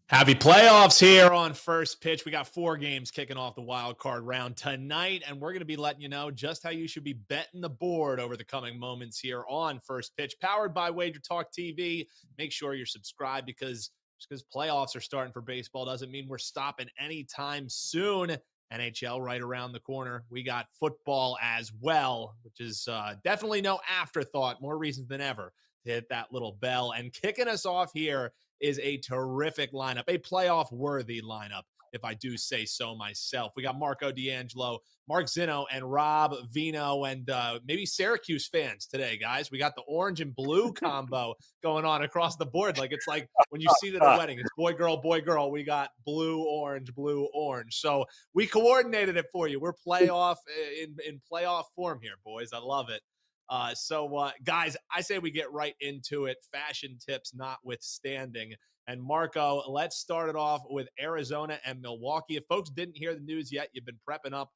Happy playoffs here on First Pitch. We got 4 games kicking off the wild card round tonight, and we're going to be letting you know just how you should be betting the board over the coming moments here on First Pitch, powered by WagerTalk TV. Make sure you're subscribed because just because playoffs are starting for baseball doesn't mean we're stopping anytime soon. NHL right around the corner. We got football as well, which is definitely no afterthought. More reasons than ever to hit that little bell. And kicking us off here is a terrific lineup, a playoff worthy lineup, if I do say so myself. We got Marco D'Angelo, Mark Zinno, and Rob Vino, and maybe Syracuse fans today, guys. We got the orange and blue combo going on across the board. Like it's like when you see that a wedding, it's boy, girl, boy, girl. We got blue, orange, blue, orange. So we coordinated it for you. We're playoff in playoff form here, boys. I love it. Guys, I say we get right into it. Fashion tips notwithstanding. And Marco, let's start it off with Arizona and Milwaukee. If folks didn't hear the news yet, you've been prepping up.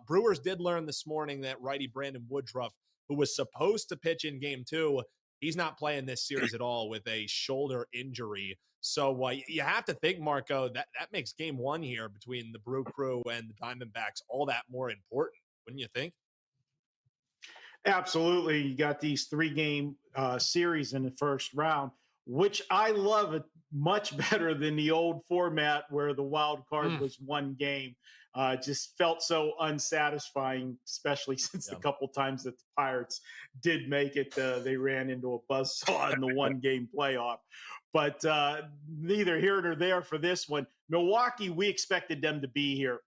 Brewers did learn this morning that righty Brandon Woodruff, who was supposed to pitch in game 2, he's not playing this series at all with a shoulder injury. So you have to think, Marco, that makes game 1 here between the Brew Crew and the Diamondbacks all that more important, wouldn't you think? Absolutely. You got these 3-game series in the first round, which I love it much better than the old format where the wild card was 1 game. Just felt so unsatisfying, especially since the couple times that the Pirates did make it, they ran into a buzzsaw in the 1-game playoff. But neither here nor there for this one. Milwaukee, we expected them to be here.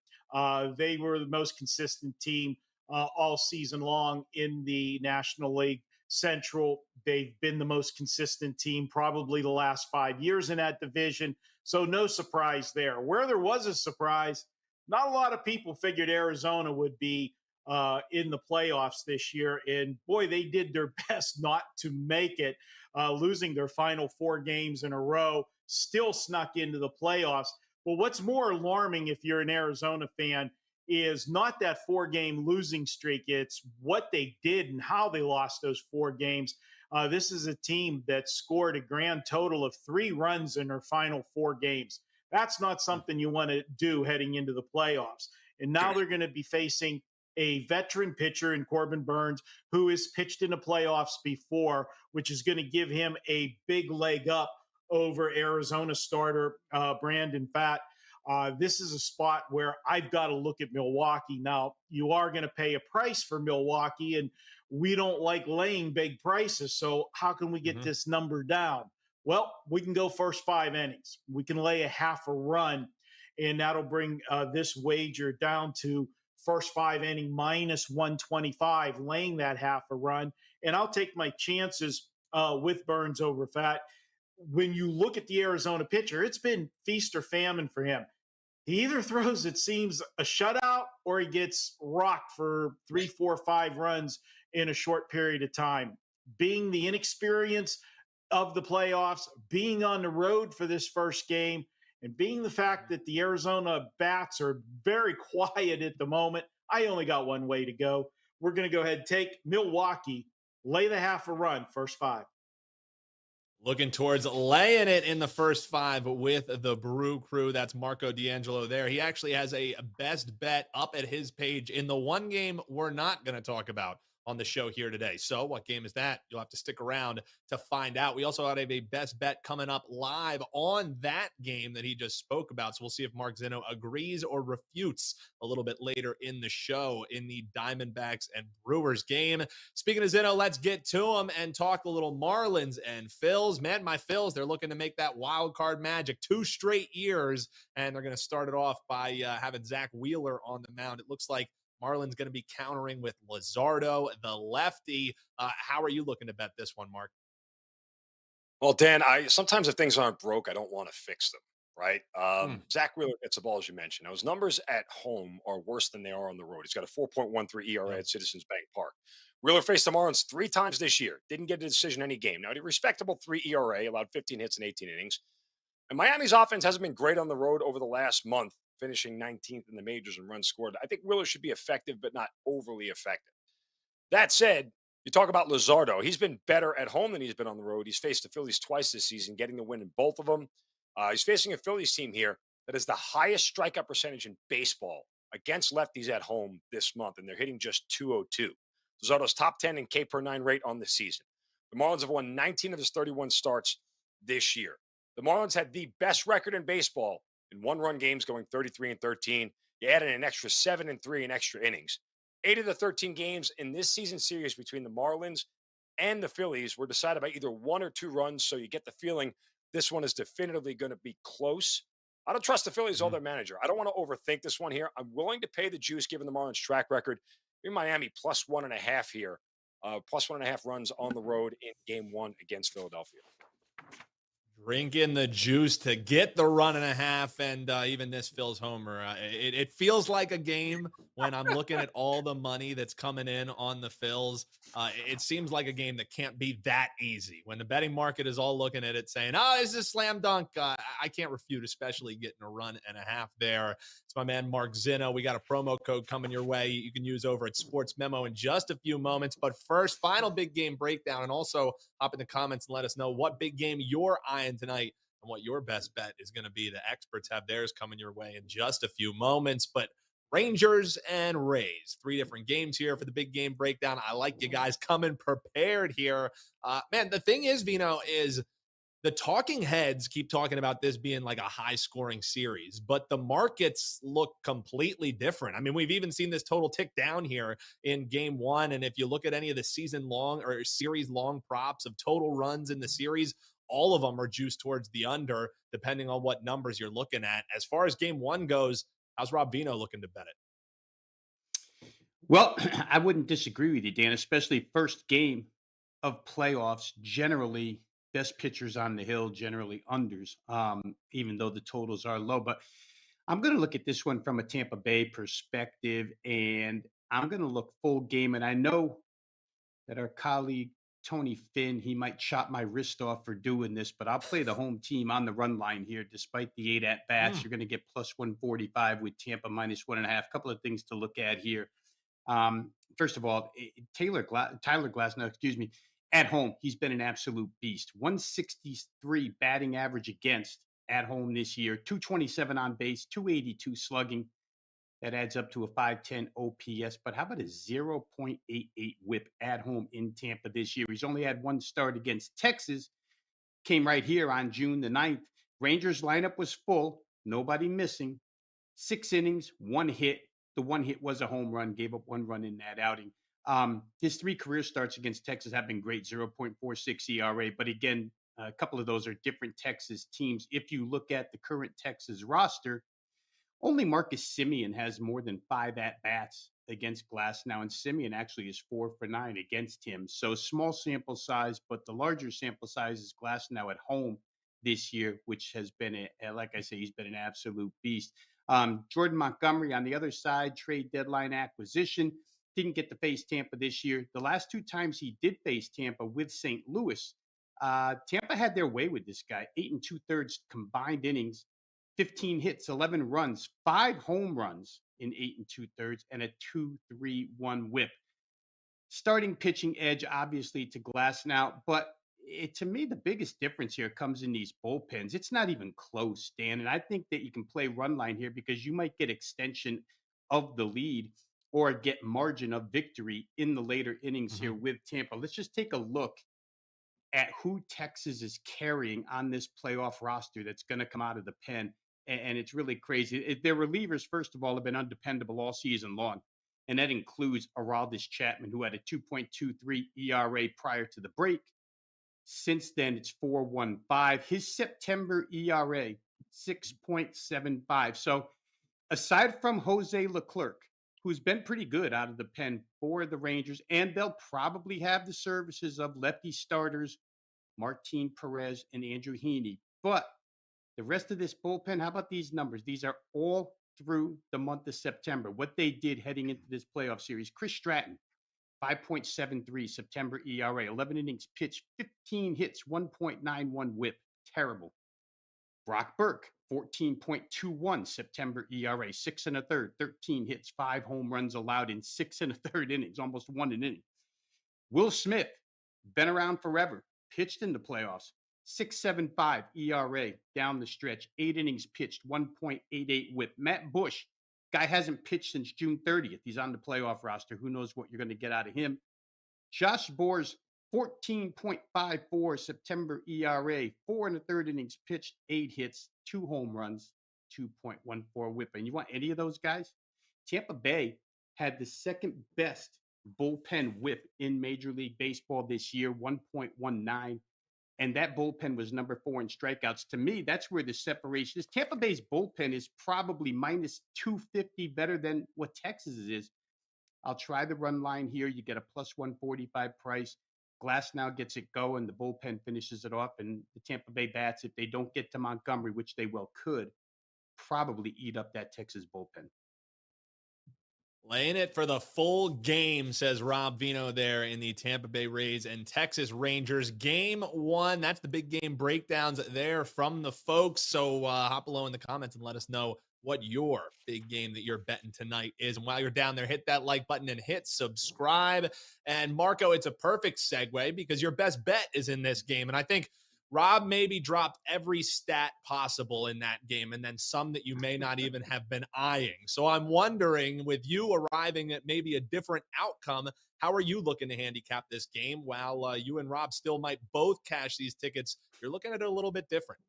They were the most consistent team all season long in the National League Central. They've been the most consistent team probably the last 5 years in that division. So no surprise there. Where there was a surprise, not a lot of people figured Arizona would be in the playoffs this year. And boy, they did their best not to make it, losing their final 4 games in a row, still snuck into the playoffs. But what's more alarming if you're an Arizona fan is not that 4-game losing streak. It's what they did and how they lost those 4 games. This is a team that scored a grand total of 3 runs in their final 4 games. That's not something you want to do heading into the playoffs. And now they're going to be facing a veteran pitcher in Corbin Burnes, who has pitched in the playoffs before, which is going to give him a big leg up over Arizona starter Brandon Pfaadt. This is a spot where I've got to look at Milwaukee. Now, you are going to pay a price for Milwaukee, and we don't like laying big prices. So how can we get this number down? Well, we can go first 5 innings. We can lay a half a run, and that'll bring this wager down to first 5 inning minus 125, laying that half a run. And I'll take my chances with Burnes over Pfaadt. When you look at the Arizona pitcher, it's been feast or famine for him. He either throws, it seems, a shutout or he gets rocked for 3, 4, 5 runs in a short period of time. Being the inexperience of the playoffs, being on the road for this first game, and being the fact that the Arizona bats are very quiet at the moment, I only got one way to go. We're going to go ahead and take Milwaukee, lay the half a run, first 5. Looking towards laying it in the first 5 with the Brew Crew. That's Marco D'Angelo there. He actually has a best bet up at his page in the 1 game we're not going to talk about on the show here today. So what game is that? You'll have to stick around to find out. We also have a best bet coming up live on that game that he just spoke about. So we'll see if Mark Zinno agrees or refutes a little bit later in the show in the Diamondbacks and Brewers game. Speaking of Zinno, let's get to him and talk a little Marlins and Phils. Man, my Phils, they're looking to make that wild card magic 2 straight years, and they're going to start it off by having Zach Wheeler on the mound. It looks like Marlins going to be countering with Luzardo, the lefty. How are you looking to bet this one, Mark? Well, Dan, sometimes if things aren't broke, I don't want to fix them, right? Zach Wheeler gets the ball, as you mentioned. Now, his numbers at home are worse than they are on the road. He's got a 4.13 ERA at Citizens Bank Park. Wheeler faced the Marlins 3 times this year. Didn't get a decision any game. Now, he had a respectable 3 ERA, allowed 15 hits in 18 innings. And Miami's offense hasn't been great on the road over the last month, finishing 19th in the majors in runs scored. I think Wheeler should be effective, but not overly effective. That said, you talk about Luzardo. He's been better at home than he's been on the road. He's faced the Phillies twice this season, getting the win in both of them. He's facing a Phillies team here that is the highest strikeout percentage in baseball against lefties at home this month, and they're hitting just 202. Zotto's top 10 in K per nine rate on the season. The Marlins have won 19 of his 31 starts this year. The Marlins had the best record in baseball in one-run games, going 33-13. You added an extra 7-3 in extra innings. 8 of the 13 games in this season series between the Marlins and the Phillies were decided by either 1 or 2 runs, so you get the feeling this one is definitively going to be close. I don't trust the Phillies or their manager. I don't want to overthink this one here. I'm willing to pay the juice given the Marlins' track record. In Miami, plus 1.5 here, plus 1.5 runs on the road in game 1 against Philadelphia. Drinking the juice to get the 1.5, and even this Phil's homer. It feels like a game when I'm looking at all the money that's coming in on the Phils. It seems like a game that can't be that easy. When the betting market is all looking at it saying, oh, this is a slam dunk, I can't refute, especially getting a 1.5 there. It's my man Mark Zinno. We got a promo code coming your way you can use over at Sports Memo in just a few moments. But first, final big game breakdown, and also hop in the comments and let us know what big game you're eyeing tonight and what your best bet is going to be. The experts have theirs coming your way in just a few moments. But Rangers and Rays, 3 different games here for the big game breakdown. I like you guys coming prepared here. Man, the thing is, Vino, is the talking heads keep talking about this being like a high scoring series, but the markets look completely different. I mean, we've even seen this total tick down here in game 1. And if you look at any of the season long or series long props of total runs in the series, all of them are juiced towards the under, depending on what numbers you're looking at. As far as game 1 goes, how's Rob Vino looking to bet it? Well, I wouldn't disagree with you, Dan, especially first game of playoffs. Generally, best pitchers on the hill, generally unders, even though the totals are low. But I'm going to look at this one from a Tampa Bay perspective, and I'm going to look full game. And I know that our colleague Tony Finn, he might chop my wrist off for doing this, but I'll play the home team on the run line here. Despite the 8 at bats, you're going to get plus 145 with Tampa minus 1.5. Couple of things to look at here. First of all, Tyler Glasnow, at home, he's been an absolute beast. 163 batting average against at home this year, 227 on base, 282 slugging. That adds up to a 510 OPS. But how about a 0.88 whip at home in Tampa this year? He's only had 1 start against Texas. Came right here on June the 9th. Rangers lineup was full. Nobody missing. 6 innings, 1 hit. The 1 hit was a home run. Gave up 1 run in that outing. His 3 career starts against Texas have been great. 0.46 ERA. But again, a couple of those are different Texas teams. If you look at the current Texas roster, only Marcus Semien has more than 5 at-bats against Glasnow, and Semien actually is 4 for 9 against him. So small sample size, but the larger sample size is Glasnow at home this year, which has been, like I say, he's been an absolute beast. Jordan Montgomery on the other side, trade deadline acquisition, didn't get to face Tampa this year. The last 2 times he did face Tampa with St. Louis, Tampa had their way with this guy. 8 2/3 combined innings, 15 hits, 11 runs, 5 home runs in 8 2/3, and a 2.31 whip. Starting pitching edge, obviously, to Glasnow, but to me, the biggest difference here comes in these bullpens. It's not even close, Dan, and I think that you can play run line here because you might get extension of the lead or get margin of victory in the later innings here with Tampa. Let's just take a look at who Texas is carrying on this playoff roster that's going to come out of the pen. And it's really crazy. Their relievers, first of all, have been undependable all season long. And that includes Aroldis Chapman, who had a 2.23 ERA prior to the break. Since then, it's 4.15. His September ERA, 6.75. So aside from Jose Leclerc, who's been pretty good out of the pen for the Rangers, and they'll probably have the services of lefty starters Martin Perez and Andrew Heaney. But the rest of this bullpen, how about these numbers? These are all through the month of September, what they did heading into this playoff series. Chris Stratton, 5.73 September ERA, 11 innings pitched, 15 hits, 1.91 whip. Terrible. Brock Burke, 14.21 September ERA, 6 1/3, 13 hits, 5 home runs allowed in 6 1/3 innings, almost 1 an inning. Will Smith, been around forever, pitched in the playoffs, 6.75 ERA down the stretch, 8 innings pitched, 1.88 whip. Matt Bush, guy hasn't pitched since June 30th. He's on the playoff roster. Who knows what you're going to get out of him? Josh Boers, 14.54 September ERA, 4 1/3 innings pitched, 8 hits, 2 home runs, 2.14 whip. And you want any of those guys? Tampa Bay had the second best bullpen whip in Major League Baseball this year, 1.19. And that bullpen was number 4 in strikeouts. To me, that's where the separation is. Tampa Bay's bullpen is probably minus 250 better than what Texas's is. I'll try the run line here. You get a plus 145 price. Glass now gets it going. The bullpen finishes it off. And the Tampa Bay bats, if they don't get to Montgomery, which they well could, probably eat up that Texas bullpen. Laying it for the full game, says Rob Vino there in the Tampa Bay Rays and Texas Rangers. Game 1, that's the big game breakdowns there from the folks. So hop below in the comments and let us know what your big game that you're betting tonight is. And while you're down there, hit that like button and hit subscribe. And Marco, it's a perfect segue because your best bet is in this game. And I think Rob maybe dropped every stat possible in that game and then some that you may not even have been eyeing. So I'm wondering, with you arriving at maybe a different outcome, how are you looking to handicap this game? While you and Rob still might both cash these tickets, you're looking at it a little bit different.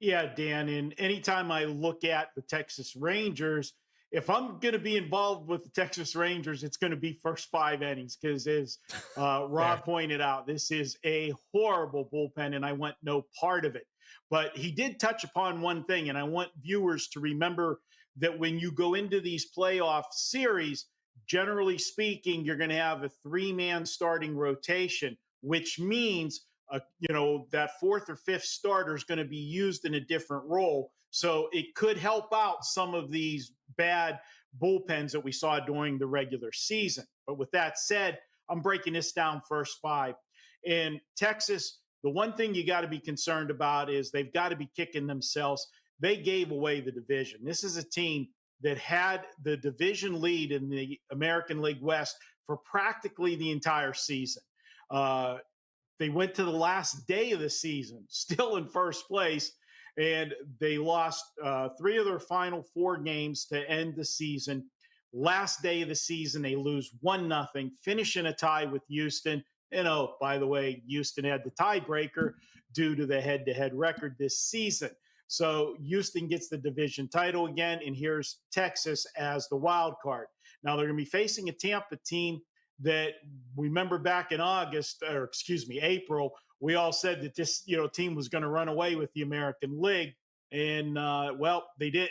Yeah, Dan. And anytime I look at the Texas Rangers, if I'm going to be involved with the Texas Rangers, it's going to be first 5 innings because, as Rob pointed out, this is a horrible bullpen, and I want no part of it. But he did touch upon one thing, and I want viewers to remember that when you go into these playoff series, generally speaking, you're going to have a 3-man starting rotation, which means that 4th or 5th starter is going to be used in a different role. So it could help out some of these bad bullpens that we saw during the regular season. But with that said, I'm breaking this down first 5. In Texas, the one thing you got to be concerned about is they've got to be kicking themselves. They gave away the division. This is a team that had the division lead in the American League West for practically the entire season. They went to the last day of the season, still in first place, and they lost 3 of their final 4 games to end the season. Last day of the season, they lose 1-0, finish in a tie with Houston. And by the way, Houston had the tiebreaker due to the head-to-head record this season. So Houston gets the division title again, and here's Texas as the wild card. Now they're going to be facing a Tampa team that, remember back in April, we all said that this team was going to run away with the American League, and they didn't.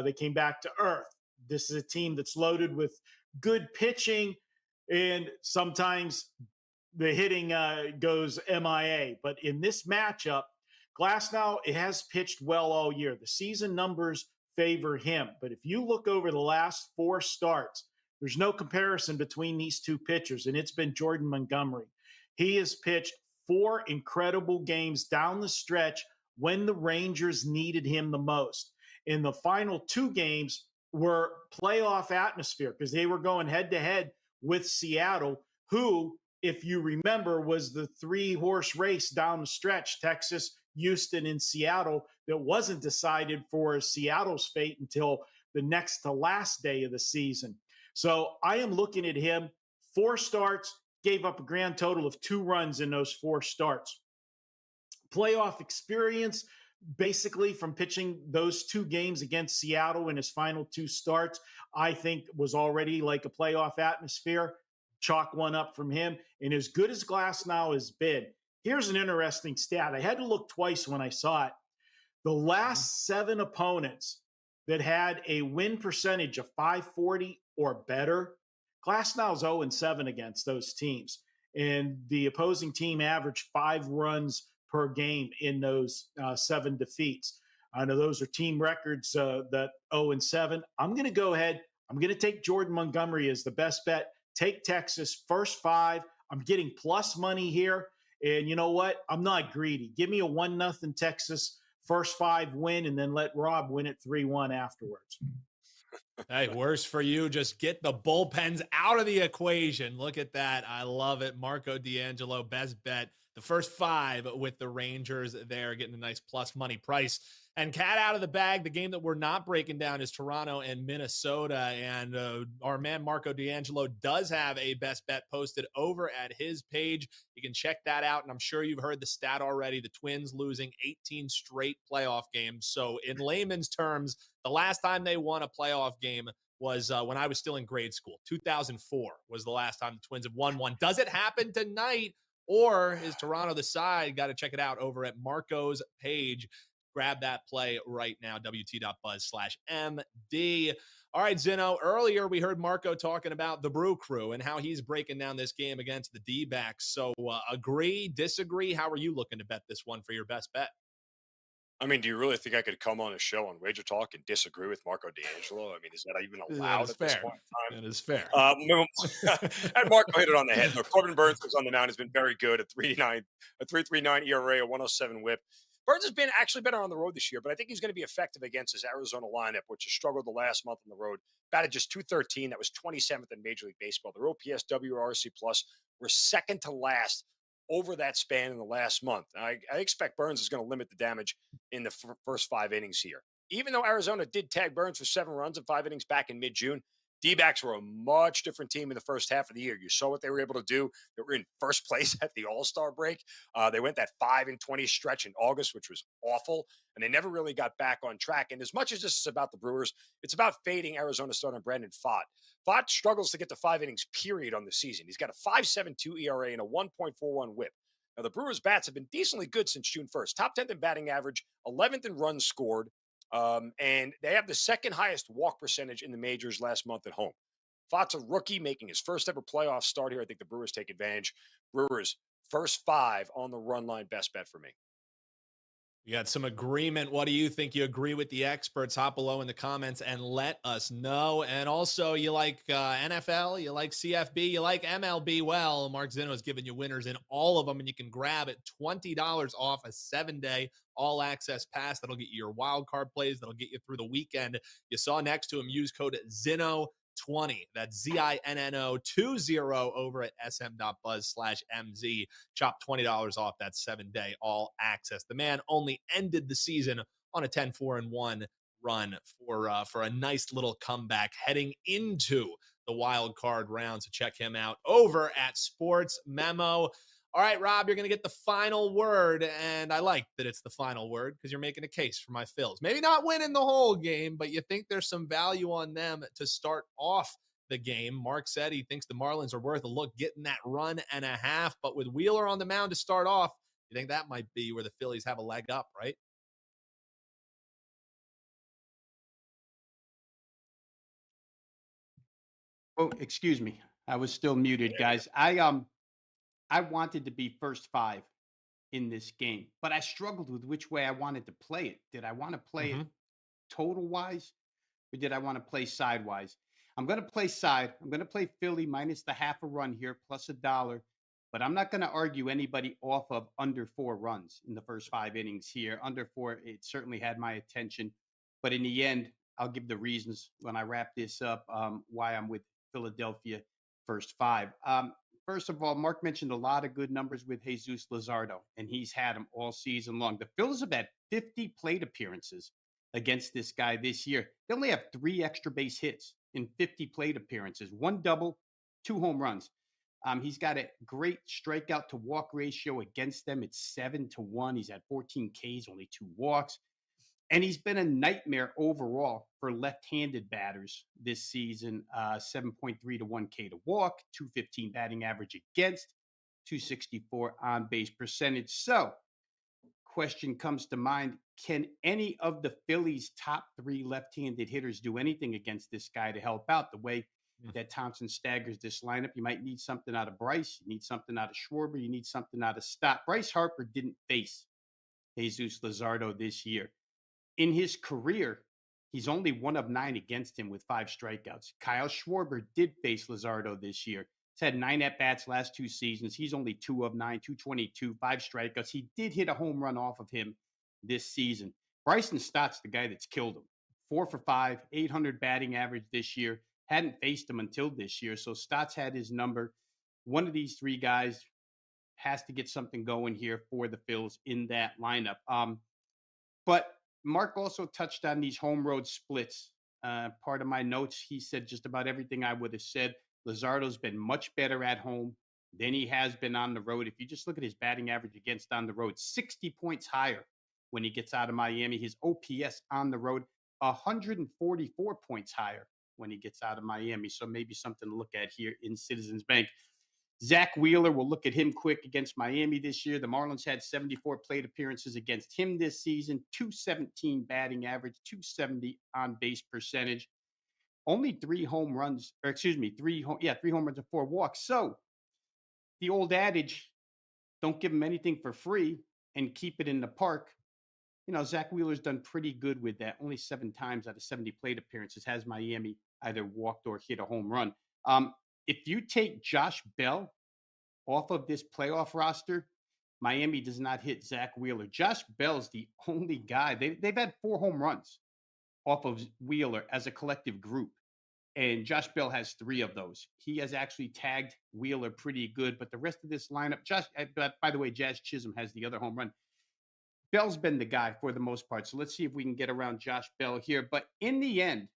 They came back to earth. This is a team that's loaded with good pitching, and sometimes the hitting goes MIA. But in this matchup, Glasnow, it has pitched well all year. The season numbers favor him. But if you look over the last 4 starts, there's no comparison between these 2 pitchers, and it's been Jordan Montgomery. He has pitched 4 incredible games down the stretch when the Rangers needed him the most. In the final 2 games were playoff atmosphere because they were going head-to-head with Seattle, who, if you remember, was the 3-horse race down the stretch, Texas, Houston, and Seattle, that wasn't decided for Seattle's fate until the next to last day of the season. So I am looking at him, 4 starts, gave up a grand total of 2 runs in those 4 starts. Playoff experience, basically from pitching those 2 games against Seattle in his final 2 starts, I think was already like a playoff atmosphere. Chalk one up from him. And as good as Glasnow has been, here's an interesting stat. I had to look twice when I saw it. The last 7 opponents that had a win percentage of .540 or better, Glasnow's 0-7 against those teams. And the opposing team averaged 5 runs per game in those 7 defeats. I know those are team records, that 0-7. I'm going to go ahead. I'm going to take Jordan Montgomery as the best bet. Take Texas first 5. I'm getting plus money here. And you know what? I'm not greedy. Give me a 1-0 Texas first 5 win, and then let Rob win it 3-1 afterwards. Hey, worse for you. Just get the bullpens out of the equation. Look at that. I love it. Marco D'Angelo, best bet. The first 5 with the Rangers there, getting a nice plus money price. And cat out of the bag, the game that we're not breaking down is Toronto and Minnesota. And our man Marco D'Angelo does have a best bet posted over at his page. You can check that out. And I'm sure you've heard the stat already. The Twins losing 18 straight playoff games. So in layman's terms, the last time they won a playoff game was when I was still in grade school. 2004 was the last time the Twins have won one. Does it happen tonight? Or is Toronto the side? Got to check it out over at Marco's page. Grab that play right now, wt.buzz/MD. All right, Zeno, earlier we heard Marco talking about the Brew Crew and how he's breaking down this game against the D-backs. So agree, disagree? How are you looking to bet this one for your best bet? I mean, do you really think I could come on a show on WagerTalk and disagree with Marco D'Angelo? I mean, is that even allowed at this point in time? That is fair. And Marco hit it on the head. Look, Corbin Burns was on the mound. Has been very good at 3.39 ERA, a 107 WHIP. Burns has been actually better on the road this year, but I think he's going to be effective against his Arizona lineup, which has struggled the last month on the road. Batted just .213. That was 27th in Major League Baseball. Their OPS, WRC plus were second to last over that span in the last month. I expect Burns is going to limit the damage in the first 5 innings here. Even though Arizona did tag Burns for 7 runs in 5 innings back in mid-June, D-backs were a much different team in the first half of the year. You saw what they were able to do. They were in first place at the All-Star break. They went that 5-20 stretch in August, which was awful, and they never really got back on track. And as much as this is about the Brewers, it's about fading Arizona starter Brandon Pfaadt. Pfaadt struggles to get to 5 innings, period, on the season. He's got a 5.72 ERA and a 1.41 WHIP. Now, the Brewers' bats have been decently good since June 1st. Top 10th in batting average, 11th in runs scored, and they have the second highest walk percentage in the majors last month at home. Pfaadt's a rookie making his first ever playoff start here. I think the Brewers take advantage. Brewers, first 5 on the run line, best bet for me. You got some agreement. What do you think? You agree with the experts? Hop below in the comments and let us know. And also, you like NFL, you like CFB, you like MLB. Well, Mark Zeno is giving you winners in all of them, and you can grab it $20 off a 7-day all-access pass. That'll get you your wild card plays. That'll get you through the weekend. You saw next to him, use code ZENO20. That's ZINNO20 over at sm.buzz/MZ. Chop $20 off that 7-day all access. The man only ended the season on a 10-4-1 run for a nice little comeback heading into the wild card round. So check him out over at Sports Memo. All right, Rob, you're going to get the final word, and I like that it's the final word because you're making a case for my Phils. Maybe not winning the whole game, but you think there's some value on them to start off the game. Mark said he thinks the Marlins are worth a look getting that 1.5, but with Wheeler on the mound to start off, you think that might be where the Phillies have a leg up, right? Oh, excuse me. I was still muted, guys. I wanted to be first 5 in this game, but I struggled with which way I wanted to play it. Did I want to play it total wise, or did I want to play sidewise? I'm going to play side. I'm going to play Philly minus the half a run here, plus $1. But I'm not going to argue anybody off of under 4 runs in the first 5 innings here. Under 4, it certainly had my attention. But in the end, I'll give the reasons when I wrap this up why I'm with Philadelphia first 5. First of all, Mark mentioned a lot of good numbers with Jesus Luzardo, and he's had them all season long. The Phillies have had 50 plate appearances against this guy this year. They only have 3 extra base hits in 50 plate appearances, 1 double, 2 home runs. He's got a great strikeout to walk ratio against them. It's 7-1. He's had 14 Ks, only 2 walks. And he's been a nightmare overall for left-handed batters this season. 7.3 to 1 K to walk, 215 batting average against, 264 on base percentage. So, question comes to mind: can any of the Phillies' top 3 left-handed hitters do anything against this guy to help out? The way that Thompson staggers this lineup, you might need something out of Bryce, you need something out of Schwarber, you need something out of Stott. Bryce Harper didn't face Jesus Luzardo this year. In his career, he's only 1 of 9 against him with 5 strikeouts. Kyle Schwarber did face Luzardo this year. He's had 9 at-bats last 2 seasons. He's only 2 of 9, 222, 5 strikeouts. He did hit a home run off of him this season. Bryson Stott's the guy that's killed him. 4 for 5, 800 batting average this year. Hadn't faced him until this year, so Stott's had his number. One of these 3 guys, has to get something going here for the Phils in that lineup. But Mark also touched on these home road splits. Part of my notes, he said just about everything I would have said. Luzardo's been much better at home than he has been on the road. If you just look at his batting average against on the road, 60 points higher when he gets out of Miami. His OPS on the road, 144 points higher when he gets out of Miami. So maybe something to look at here in Citizens Bank. Zach Wheeler, will look at him quick against Miami this year. The Marlins had 74 plate appearances against him this season, 217 batting average, 270 on base percentage, only 3 home runs, or excuse me, 3 home runs and 4 walks. So the old adage, don't give him anything for free and keep it in the park. You know, Zach Wheeler's done pretty good with that. Only 7 times out of 70 plate appearances has Miami either walked or hit a home run. If you take Josh Bell off of this playoff roster, Miami does not hit Zach Wheeler. Josh Bell's the only guy. They've had 4 home runs off of Wheeler as a collective group, and Josh Bell has 3 of those. He has actually tagged Wheeler pretty good, but the rest of this lineup, by the way, Jazz Chisholm has the other home run. Bell's been the guy for the most part. So let's see if we can get around Josh Bell here. But in the end,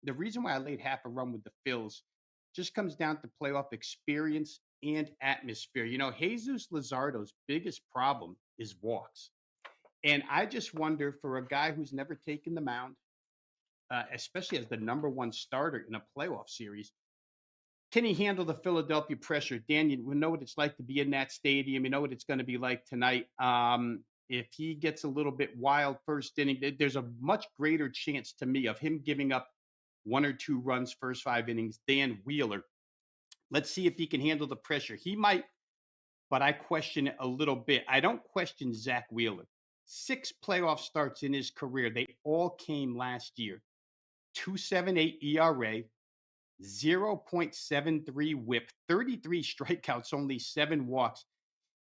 the reason why I laid half a run with the Phils just comes down to playoff experience and atmosphere. You know, Jesus Luzardo's biggest problem is walks. And I just wonder, for a guy who's never taken the mound, especially as the number 1 starter in a playoff series, can he handle the Philadelphia pressure? Dan, you know what it's like to be in that stadium. You know what it's going to be like tonight. If he gets a little bit wild first inning, there's a much greater chance to me of him giving up 1 or 2 runs first 5 innings than Wheeler. Let's see if he can handle the pressure. He might, but I question it a little bit. I don't question Zach Wheeler. 6 playoff starts in his career. They all came last year. 2.78 ERA, 0.73 whip, 33 strikeouts, only 7 walks.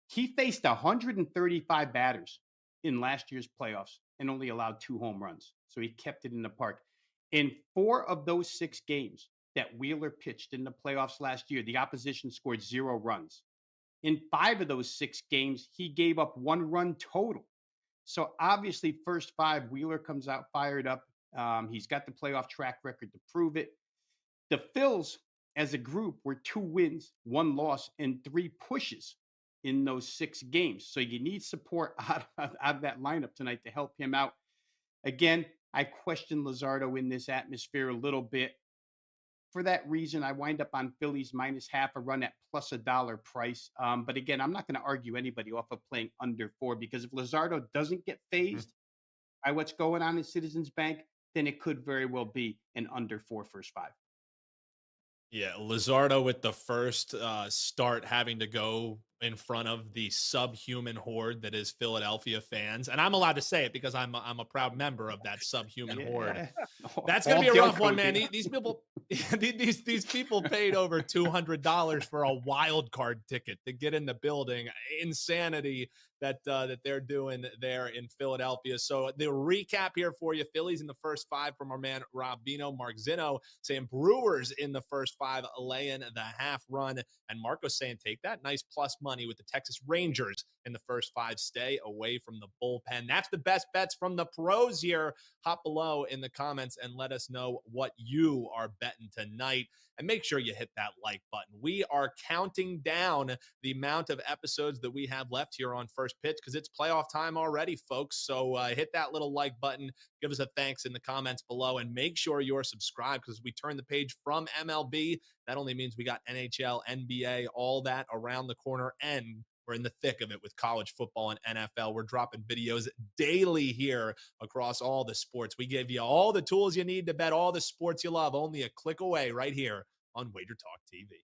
He faced 135 batters in last year's playoffs and only allowed 2 home runs. So he kept it in the park. In 4 of those 6 games that Wheeler pitched in the playoffs last year, the opposition scored 0 runs. In 5 of those 6 games, he gave up 1 run total. So obviously, first 5, Wheeler comes out fired up. He's got the playoff track record to prove it. The Phils, as a group, were 2 wins, 1 loss, and 3 pushes in those 6 games. So you need support out of that lineup tonight to help him out. Again, I question Luzardo in this atmosphere a little bit. For that reason, I wind up on Phillies minus half a run at plus $1 price. But again, I'm not going to argue anybody off of playing under 4, because if Luzardo doesn't get phased by what's going on in Citizens Bank, then it could very well be an under 4 first 5. Yeah, Luzardo with the first start having to go in front of the subhuman horde that is Philadelphia fans. And I'm allowed to say it because I'm a proud member of that subhuman horde. That's going to be a rough one, man. These people these people paid over $200 for a wild card ticket to get in the building. Insanity that they're doing there in Philadelphia. So the recap here for you: Phillies in the first 5 from our man Rob Bino. Mark Zinno saying Brewers in the first 5, laying the half run, and Marco saying take that nice plus money with the Texas Rangers in the first 5. Stay away from the bullpen. That's the best bets from the pros here. Hop below in the comments and let us know what you are betting tonight. And make sure you hit that like button. We are counting down the amount of episodes that we have left here on First Pitch because it's playoff time already, folks. So hit that little like button. Give us a thanks in the comments below, and make sure you're subscribed because we turn the page from MLB. That only means we got NHL, NBA, all that around the corner, and we're in the thick of it with college football and NFL. We're dropping videos daily here across all the sports. We give you all the tools you need to bet all the sports you love, only a click away right here on WagerTalk TV.